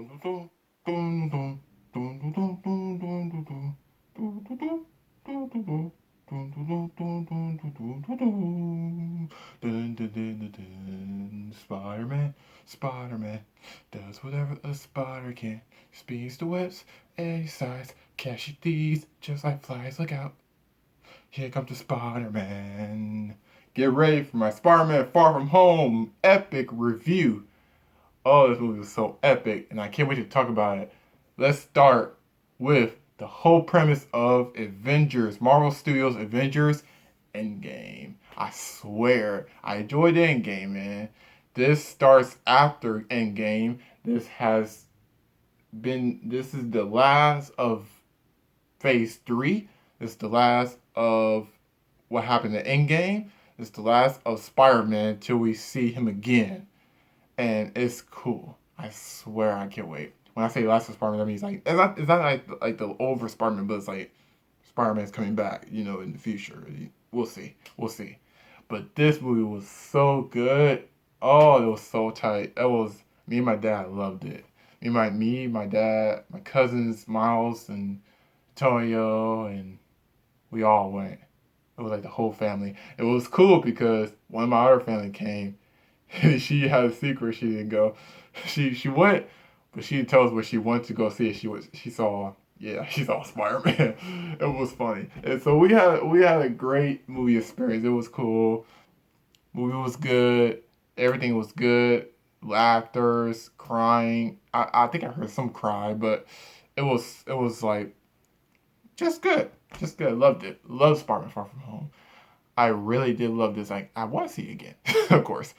Spider-Man, Spider-Man does whatever a spider can. Speeds the webs and he sighs, catches thieves just like flies. Look out! Here comes the Spider-Man. Get ready for my Spider-Man Far From Home epic review. Oh, this movie was so epic, and I can't wait to talk about it. Let's start with the whole premise of Avengers, Marvel Studios Avengers Endgame. I swear, I enjoyed Endgame, man. This starts after Endgame. This is the last of Phase 3. This is the last of what happened in Endgame. This is the last of Spider-Man until we see him again. And it's cool. I swear I can't wait. When I say last of Spider-Man, that means like it's not like the over Spider-Man, but it's like Spider-Man's coming back, in the future. We'll see. We'll see. But this movie was so good. Oh, it was so tight. It was me and my dad loved it. My dad, my cousins, Miles and Antonio, and we all went. It was like the whole family. It was cool because one of my other family came. She had a secret. She didn't go. She went, but she didn't tell us what she wanted to go see. She saw she saw Spider Man. It was funny, and so we had a great movie experience. It was cool. Movie was good. Everything was good. Laughters, crying. I think I heard some cry, but it was like just good. Just good. Loved it. Loved Spider Man Far From Home. I really did love this. Like I want to see it again, of course.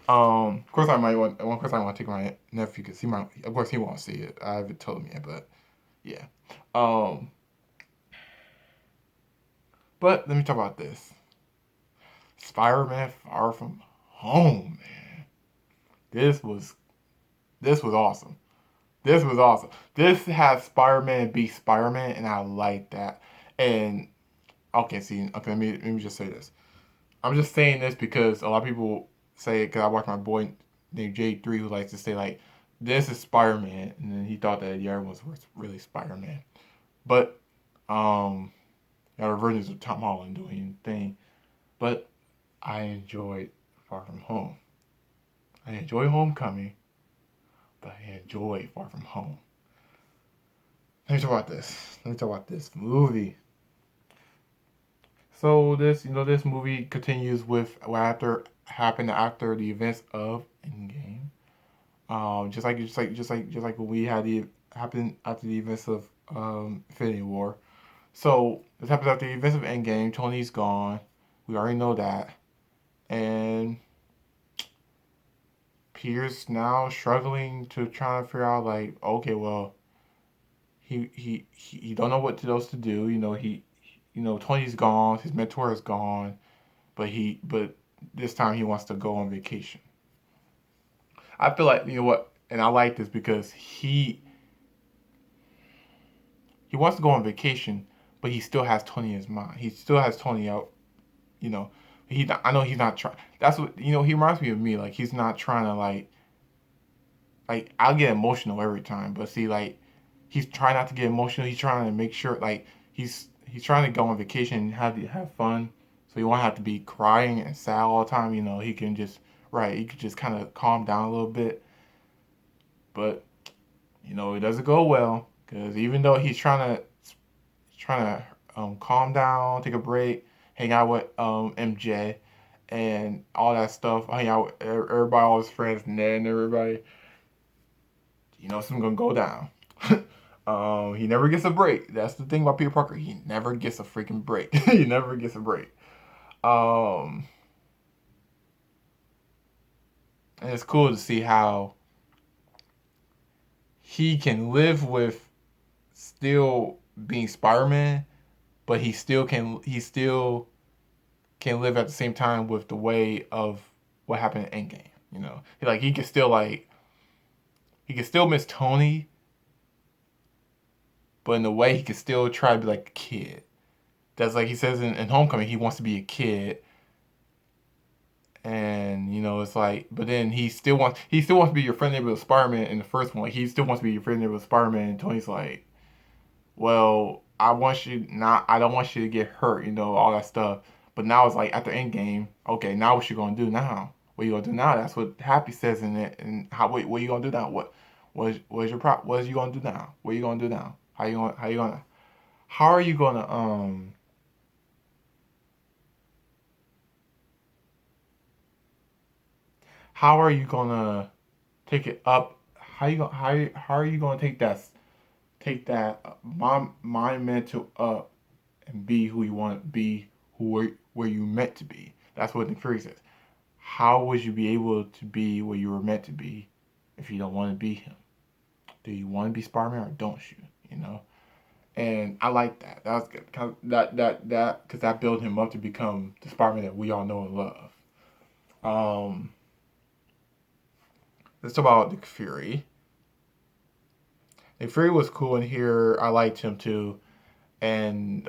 Of course I might want. Of course I want to take my nephew because he might. Of course he won't see it. I haven't told him yet, but yeah. Um, but let me talk about this. Spider-Man Far From Home, man. This was this was awesome. This was awesome. This has Spider-Man be Spider-Man, and I like that. And okay, see, okay, let me just say this. I'm just saying this because a lot of people say it because I watch my boy named J3 who likes to say like this is Spider Man, and then he thought that the other ones was really Spider Man. But the other versions of Tom Holland doing thing. But I enjoyed Far From Home. I enjoy Homecoming, but I enjoy Far From Home. Let me talk about this. Let me talk about this movie. So this movie continues with what happened after the events of Endgame. Just like when we had the happened after the events of Infinity War. So this happens after the events of Endgame. Tony's gone. We already know that, and Peter's now struggling to try to figure out like, okay, well, he don't know what else to do. Tony's gone. His mentor is gone, but this time he wants to go on vacation. I feel like what, and I like this because he wants to go on vacation, but he still has Tony in his mind. He still has Tony out. You know, I know he's not trying. That's what He reminds me of me. Like he's not trying to like I'll get emotional every time, but see like he's trying not to get emotional. He's trying to make sure like he's trying to go on vacation and have fun. So he won't have to be crying and sad all the time. He can just He could just kind of calm down a little bit. But it doesn't go well because even though he's trying to calm down, take a break, hang out with MJ and all that stuff, hang out with everybody, all his friends, Ned and everybody. Something gonna go down. He never gets a break. That's the thing about Peter Parker. He never gets a freaking break. He never gets a break. Um, and it's cool to see how he can live with still being Spider-Man, but he still can live at the same time with the way of what happened in Endgame. Like he can still miss Tony, but in a way he can still try to be like a kid. That's like he says in Homecoming, he wants to be a kid, And it's like, but then he still wants to be your friend neighbor with Spider-Man in the first one. Like he still wants to be your friend neighbor with Spider-Man. And Tony's like, well, I don't want you to get hurt, all that stuff. But now it's like after Endgame, okay, now what you gonna do now? What you gonna do now? That's what Happy says in it. And what you gonna do now? What you gonna do now? What you gonna do now? How are you gonna how are you gonna take it up? How are you gonna take that mind mental up and be who you want to be, where you meant to be? That's what Nick Fury says. How would you be able to be where you were meant to be if you don't want to be him? Do you want to be Spider-Man or don't you? And I like that. That was good. That because that built him up to become the Spider-Man that we all know and love. Um, let's talk about Nick Fury. Nick Fury was cool in here. I liked him too. And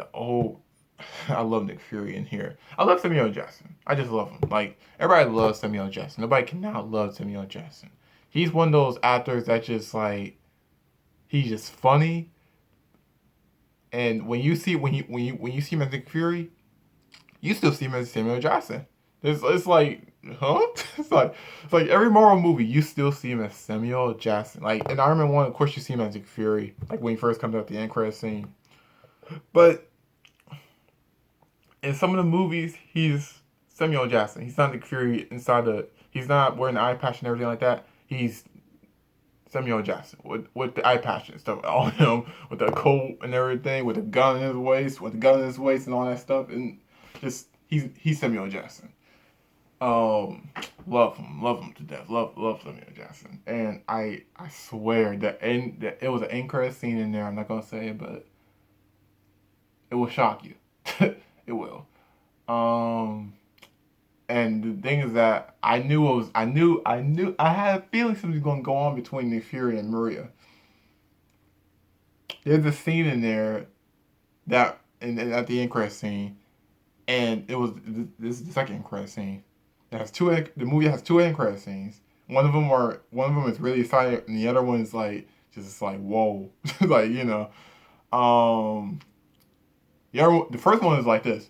I love Nick Fury in here. I love Samuel L. Jackson. I just love him. Like everybody loves Samuel L. Jackson. Nobody cannot love Samuel L. Jackson. He's one of those actors that just like he's just funny. And when you see him as Nick Fury, you still see him as Samuel L. Jackson. It's like, huh? It's like every Marvel movie, you still see him as Samuel L. Jackson. Like, and I remember one, of course, you see him as Nick Fury, like when he first comes out the end credit scene. But in some of the movies, he's Samuel L. Jackson. He's not Nick Fury inside the. He's not wearing the eye patch and everything like that. He's Samuel L. Jackson with the eye patch and stuff on him, with the coat and everything, with the gun in his waist, and all that stuff, and just he's Samuel L. Jackson. Love him to death. Love Samuel L. Jackson, and I swear that it was an end credit scene in there. I'm not gonna say it, but it will shock you. It will. Um, and the thing is that I had a feeling something was gonna go on between Nick Fury and Maria. There's a scene in there that and at the end credit scene, and this is the second end credit scene. The movie has two end credit scenes. One of them is really exciting, and the other one is like just like whoa, like Um, the first one is like this.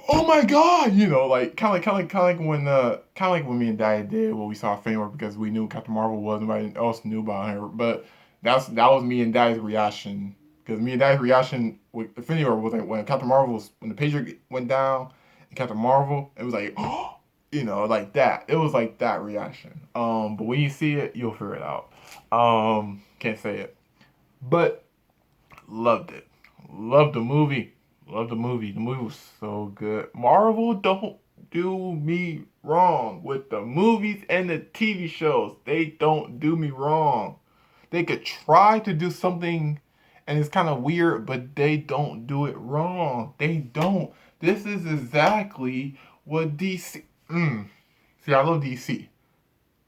Oh my god, like kind of like when me and Daddy did what we saw framework because we knew Captain Marvel was, nobody else knew about her. But that was me and Daddy's reaction because me and Daddy's reaction with Infinity War was like when the pager went down and Captain Marvel, it was like like that. It was like that reaction. But when you see it, you'll figure it out. Can't say it, but loved it. Loved the movie. Loved the movie. The movie was so good. Marvel don't do me wrong with the movies and the TV shows. They don't do me wrong. They could try to do something and it's kind of weird, but they don't do it wrong. They don't. This is exactly what DC. See, I love DC,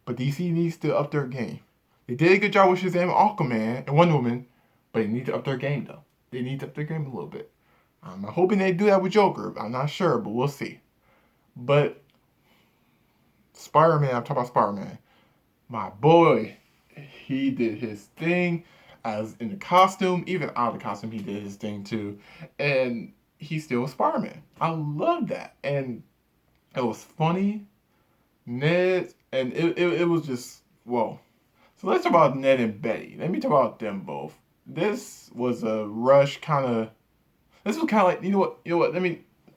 but DC needs to up their game. They did a good job with Shazam, Aquaman, and Wonder Woman, but they need to up their game though. They need to up their game a little bit. I'm hoping they do that with Joker. I'm not sure, but we'll see. But Spider-Man, I'm talking about Spider-Man. My boy, he did his thing as in the costume, even out of the costume, he did his thing too. And he's still Spider-Man. I love that. And it was funny. Ned, and it was just, whoa. So let's talk about Ned and Betty. Let me talk about them both. This was a rush kind of. This was kind of like you know what.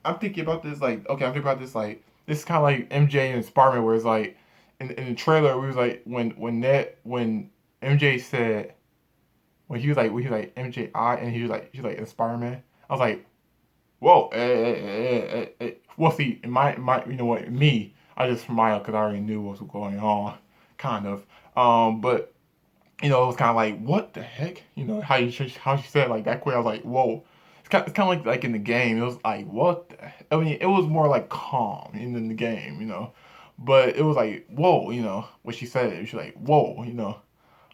I'm thinking about this like okay. I'm thinking about this like this is kind of like MJ and Spider-Man, where it's like in the trailer we was like when MJ said when he was like MJI and he was like Spider-Man. I was like whoa. Well, see, in my you know what me I just smiled because I already knew what was going on, kind of. But it was kind of like, what the heck? How she said it like that quick. I was like, whoa. It's kind of like in the game. It was like, what the heck? I mean, it was more like calm in the game. But it was like, whoa, when she said it, she was like, whoa.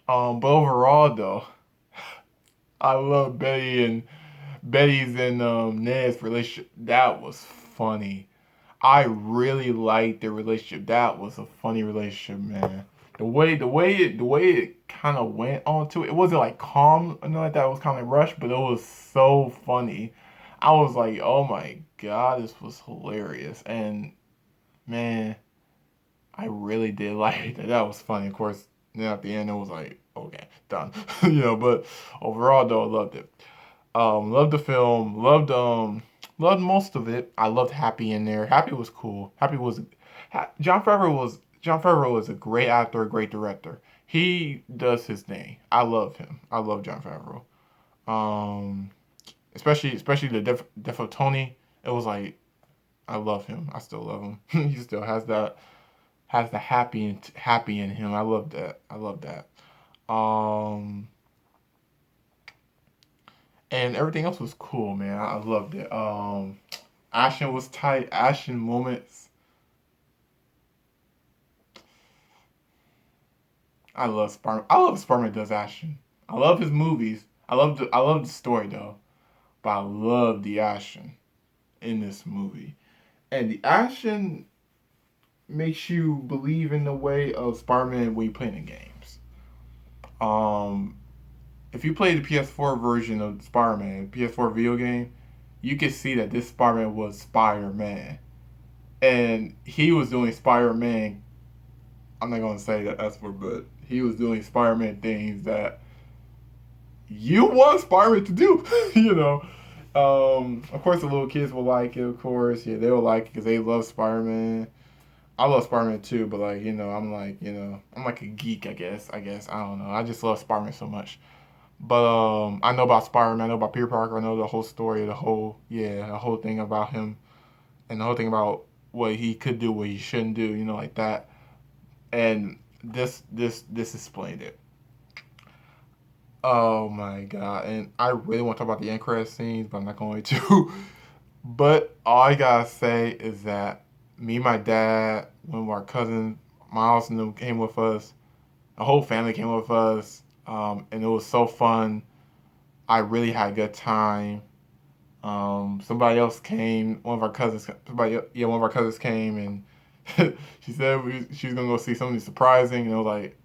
But overall, though, I love Betty's and Ned's relationship. That was funny. I really liked their relationship. That was a funny relationship, man. The way it kind of went on to it. It wasn't like calm or nothing like that. It was kind of rushed, but it was so funny. I was like, oh my god, this was hilarious. And man, I really did like that. That was funny. Of course, then at the end it was like, okay, done. But overall though, I loved it. Loved the film. Loved most of it. I loved Happy in there. Happy was cool. Jon Favreau was a great actor, a great director. He does his thing. I love him. I love Jon Favreau. Um, especially the Death of Tony. It was like I love him. I still love him. He still has the happy in him. I love that. I love that. Um, and everything else was cool, man. I loved it. Action was tight. Action moments. I love Spider-Man does action. I love his movies. I love the story though, but I love the action in this movie. And the action makes you believe in the way of Spider-Man when you play the games. Um, if you play the PS4 version of Spider-Man, PS4 video game, you can see that this Spider-Man was Spider-Man, and he was doing Spider-Man. I'm not gonna say that that's word, but he was doing Spider-Man things that you want Spider-Man to do. you know. Of course, the little kids will like it. Of course, yeah, they will like it because they love Spider-Man. I love Spider-Man too, but I'm like a geek, I guess. I don't know. I just love Spider-Man so much. But I know about Spider-Man. I know about Peter Parker. I know the whole story, the whole thing about him, and the whole thing about what he could do, what he shouldn't do. Like that. And this explained it. Oh my god! And I really want to talk about the end credit scenes, but I'm not going to. But all I gotta say is that me, my dad, one of our cousins, Miles and them came with us. The whole family came with us, and it was so fun. I really had a good time. Somebody else came. One of our cousins came, and she said she was gonna go see something surprising, and I was like,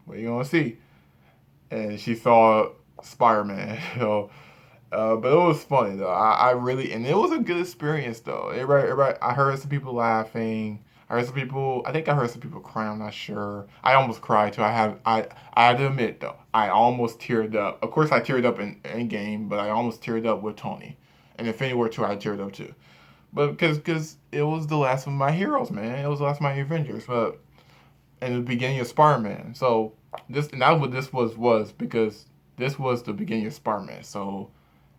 "What are you gonna see?" And she saw Spider Man. But it was funny though. I really, and it was a good experience though. Everybody, I heard some people laughing. I heard some people. I think I heard some people crying. I'm not sure. I almost cried too. I had to admit though. I almost teared up. Of course, I teared up in game, but I almost teared up with Tony. And Infinity War 2, I teared up too. But because it was the last of my heroes, man. It was the last of my Avengers. But and the beginning of Spider-Man. So this and that's what this was because this was the beginning of Spider-Man. So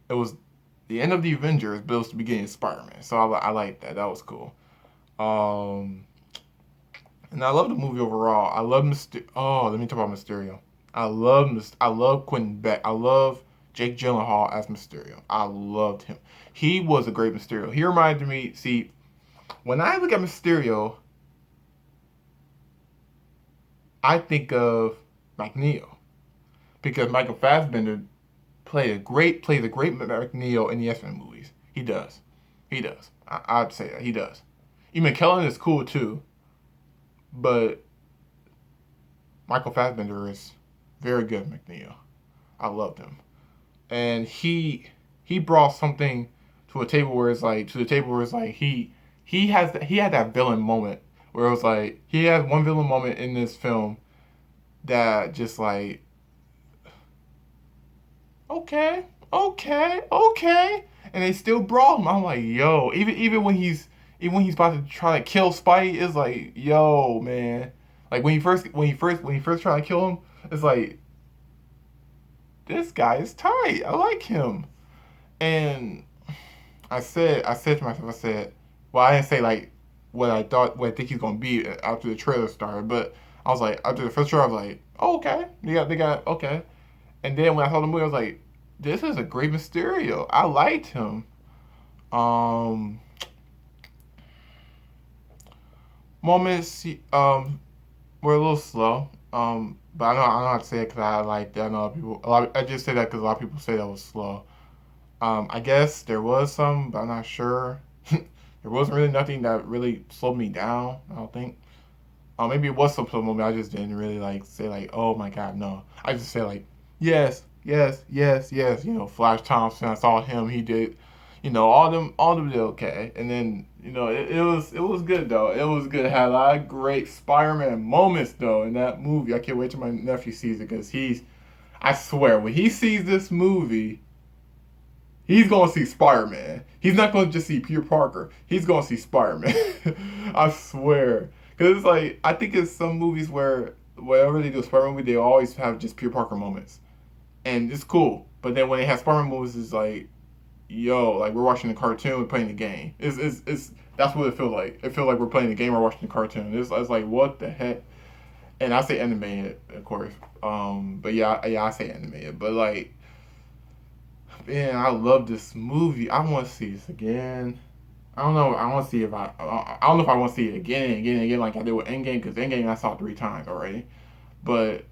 it was the end of the Avengers, but it was the beginning of Spider-Man. So I like that. That was cool. Um, and I love the movie overall. I love Mysterio. Oh, let me talk about Mysterio. I love Quentin Beck. I love Jake Gyllenhaal as Mysterio. I loved him. He was a great Mysterio. He reminded me. See, when I look at Mysterio, I think of Magneto because Michael Fassbender plays a great Magneto in the X-Men movies. He does. He does. I'd say that he does. Even Kellen is cool too, but Michael Fassbender is very good at Magneto. I loved him, and he brought something to the table where it's like he had that villain moment where it was like he had one villain moment in this film that just like okay, and they still brought him. I'm like, yo, even when he's about to try to kill Spidey, it's like, yo, man, like when he first tried to kill him, it's like this guy is tight. I like him, and I said to myself, I said, well, I didn't say like what I think he's gonna be after the trailer started, but I was like after the first trailer, I was like, oh, okay, they got okay. And then when I saw the movie, I was like, this is a great Mysterio. I liked him. Um, moments were a little slow. But I know how to say it because I like that. I know I just say that because a lot of people say that was slow. I guess there was some, but I'm not sure. There wasn't really nothing that really slowed me down. I don't think. Maybe it was some moment I just didn't really like say like, oh my god, no. I just say like, yes, yes, yes, yes. You know, Flash Thompson. I saw him. He did. You know, all them did okay. And then it was good though. It was good. It had a lot of great Spider-Man moments though in that movie. I can't wait till my nephew sees it because I swear, when he sees this movie, he's gonna see Spider Man. He's not gonna just see Peter Parker. He's gonna see Spider Man. I swear, because it's like I think it's some movies where whenever they do a Spider Man movie, they always have just Peter Parker moments, and it's cool. But then when they have Spider Man movies, it's like, yo, like we're watching the cartoon, we're playing the game. It's that's what it feels like. It feels like we're playing the game or watching the cartoon. It's like what the heck. And I say animated, of course. But yeah, I say animated. But like, man, I love this movie. I want to see this again. I don't know. I want to see if I don't know if I want to see it again and again and again like I did with Endgame because Endgame I saw it 3 times already. But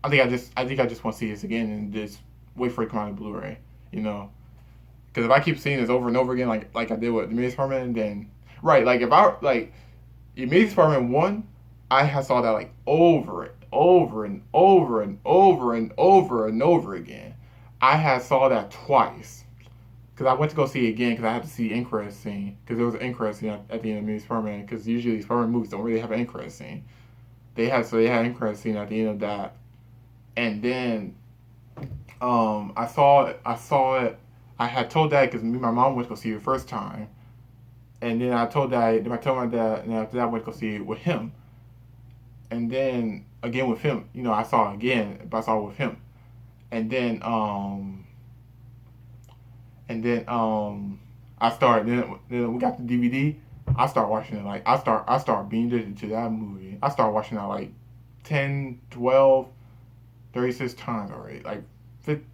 I think I just want to see this again and just wait for it to come out on Blu-ray. You know, because if I keep seeing this over and over again like I did with The Amazing Spider-Man, then right, like if I like Amazing Spider-Man 1, I had saw that like over and over and over and over and over again. I had saw that twice because I went to go see it again because I had to see the end credit scene because there was an end credit scene at the end of Amazing Spider-Man because usually Spider-Man movies don't really have an end credit scene. They had an end credit scene at the end of that, and then I saw it. I had told Dad because me and my mom went to go see it the first time, and then I told Dad. Then I told my dad, and after that I went to go see it with him. And then again with him, you know, I saw it again, but I saw it with him. And then and then I started then we got the DVD. I started watching it like I start being addicted to that movie. I started watching that like 10, 12, 36 times already. Like 50,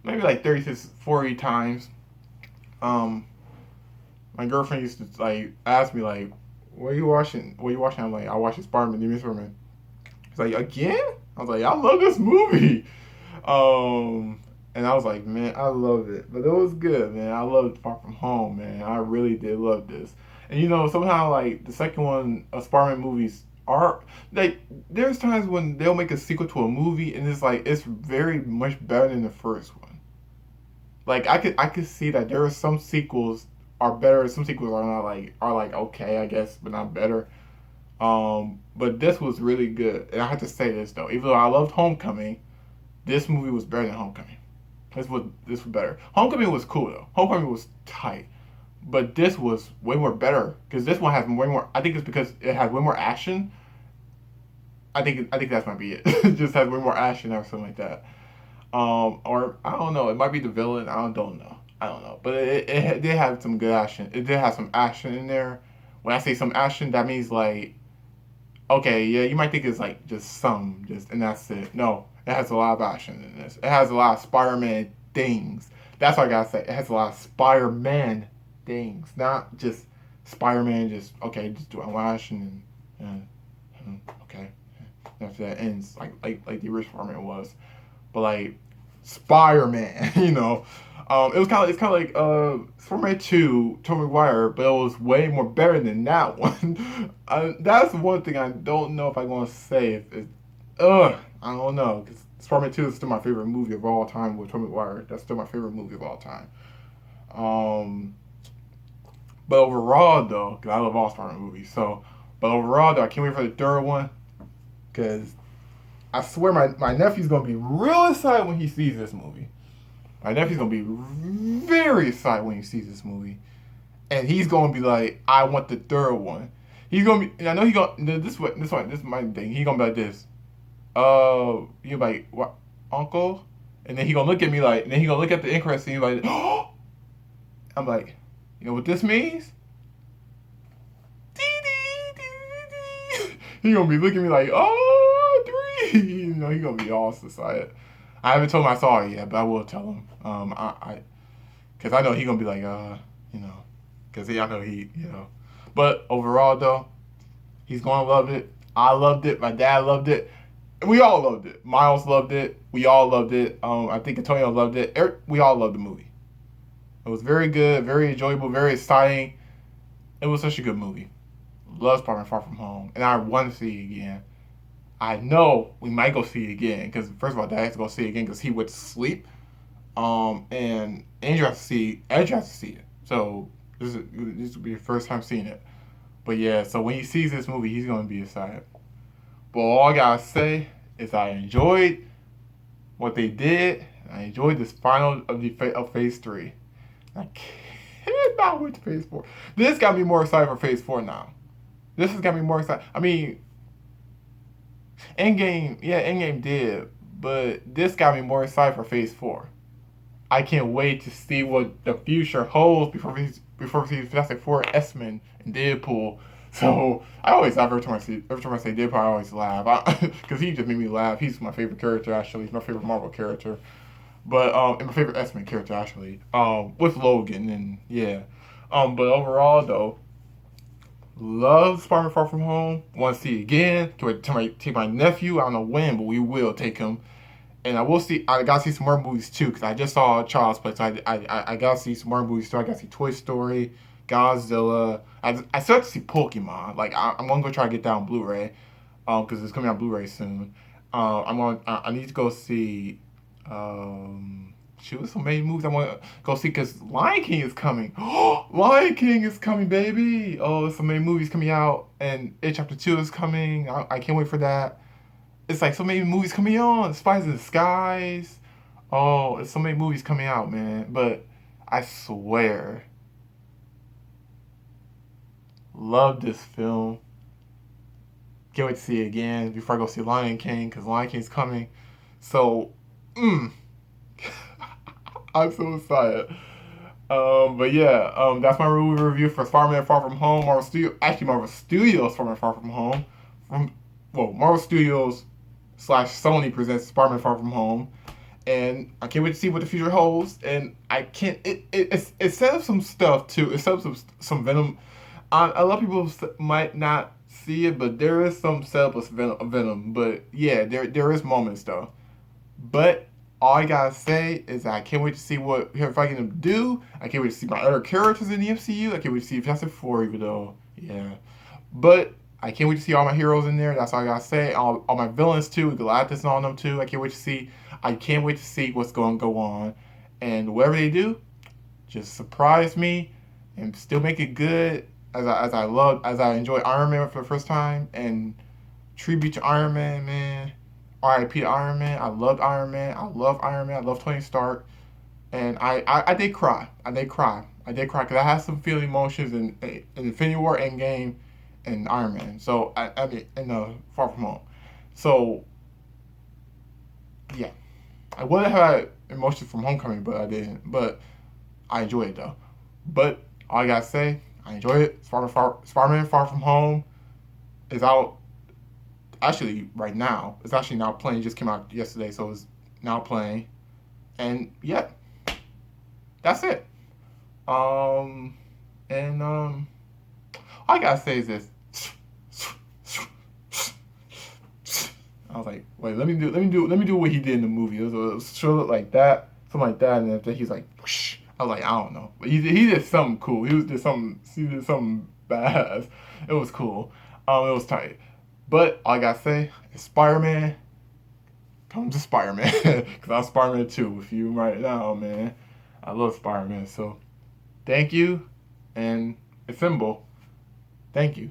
maybe like 36, 40 times. Um my girlfriend used to like ask me like, what are you watching? What are you watching? I'm like, I watched Spider-Man, New Spider-Man. He's like, again? I was like, I love this movie. And I was like, man, I love it. But it was good, man. I loved Far From Home, man. I really did love this. And you know, somehow like the second one of Spider-Man movies are like there's times when they'll make a sequel to a movie and it's like it's very much better than the first one. Like I could see that there are some sequels are better, some sequels are like okay, I guess, but not better. But this was really good. And I have to say this though, even though I loved Homecoming, this movie was better than Homecoming. This was better. Homecoming was cool though. Homecoming was tight, but this was way more better because this one has way more. I think it's because it has way more action. I think that might be it. It just has way more action or something like that. Or I don't know. It might be the villain. Don't know. I don't know. But it did have some good action. It did have some action in there. When I say some action, that means like okay, yeah, you might think it's like just and that's it. No, it has a lot of action in this. It has a lot of Spider-Man things. That's what I gotta say. It has a lot of Spider-Man things, not just Spider-Man. Just okay, just doing action and okay. After that ends like the original Spider-Man was, but like Spider-Man, you know. It was kind of like Spider-Man 2, Tobey Maguire, but it was way more better than that one. That's one thing I don't know if I'm gonna say. If it, I don't know because Spider-Man 2 is still my favorite movie of all time with Tobey Maguire. That's still my favorite movie of all time. Um, but overall though, because I love all Spider-Man movies, so but overall though, I can't wait for the third one because I swear my nephew's gonna be real excited when he sees this movie. My nephew's gonna be very excited when he sees this movie, and he's gonna be like, "I want the third one." He's gonna be. And I know he gonna this is my thing. He's gonna be like this. You like what, Uncle? And then he gonna look at me like. And then he gonna look at the end credit scene like, "Oh!" I'm like, you know what this means? He gonna be looking at me like, "Oh, 3." You know, he gonna be all excited. I haven't told him I saw it yet, but I will tell him. Cause I know he gonna be like, you know, cause I know he, you know. But overall though, he's gonna love it. I loved it. My dad loved it. We all loved it. Miles loved it. We all loved it. I think Antonio loved it. We all loved the movie. It was very good, very enjoyable, very exciting. It was such a good movie. Love Spider-Man Far From Home, and I want to see it again. I know we might go see it again because first of all, Dad has to go see it again because he went to sleep. And Andrew has to see it. So this will be the first time seeing it. But yeah, so when he sees this movie, he's gonna be excited. But all I gotta say is I enjoyed what they did. I enjoyed this final of Phase 3. I cannot wait to Phase 4. This got me more excited for Phase 4 now. This has got me more excited. I mean, Endgame did, but this got me more excited for Phase 4. I can't wait to see what the future holds before we see Fantastic Four, X-Men, and Deadpool. So I always laugh every time I say Deadpool. I always laugh because he just made me laugh. He's my favorite character actually. He's my favorite Marvel character, but and my favorite X-Men character actually. With Logan and yeah. But overall though, love Spider-Man Far From Home. Want to see it again. Take my nephew. I don't know when, but we will take him. And I will see. I gotta see some more movies too because I just saw Child's Play. So I gotta see some more movies too. I gotta see Toy Story, Godzilla. I still have to see Pokemon. Like I'm gonna go try to get that on Blu-ray, because it's coming out Blu-ray soon. I need to go see. Shoot, so many movies I want to go see because Lion King is coming. Lion King is coming, baby. Oh, there's so many movies coming out, and It Chapter 2 is coming. I can't wait for that. It's like so many movies coming on. Spies in the Skies. Oh, it's so many movies coming out, man. But I swear, love this film. Can't wait to see it again before I go see Lion King because Lion King's coming. So, I'm so excited. But yeah, that's my movie review for Spider-Man Far From Home. Marvel Studios Spider-Man Far From Home. Marvel Studios / Sony presents Spider-Man Far From Home, and I can't wait to see what the future holds. And I can't. It set up some stuff too. It set up some Venom. A lot of people might not see it, but there is some setup of Venom. But yeah, there is moments though. But all I gotta say is I can't wait to see what if I can do. I can't wait to see my other characters in the MCU. I can't wait to see Fantastic Four, even though yeah. But I can't wait to see all my heroes in there. That's all I gotta say. All my villains too, Galactus and all of them too. I can't wait to see. I can't wait to see what's going to go on, and whatever they do, just surprise me, and still make it good. As I enjoy Iron Man for the first time, and tribute to Iron Man, man. R.I.P. to Iron Man. I loved Iron Man. I love Iron Man. I love Tony Stark, and I did cry. I did cry because I had some feeling emotions in Infinity War, Endgame, and Iron Man. So I mean, in Far From Home. So yeah, I would have had emotions from Homecoming, but I didn't. But I enjoyed it though. But all I gotta say, I enjoyed it. Spider-Man Far From Home is out actually right now. It's actually now playing. It just came out yesterday, so it's now playing. And yeah, that's it. Um, and all I gotta say is this. I was like, wait, let me do what he did in the movie. It was sure like that, something like that, and then he's like, whoosh. I was like, I don't know, but he did something cool. He did something badass. It was cool. It was tight. But all I gotta say is Spider-Man. Come to Spider-Man, because I'm Spider-Man too with you right now, man. I love Spider-Man. So, thank you, and assemble. Thank you.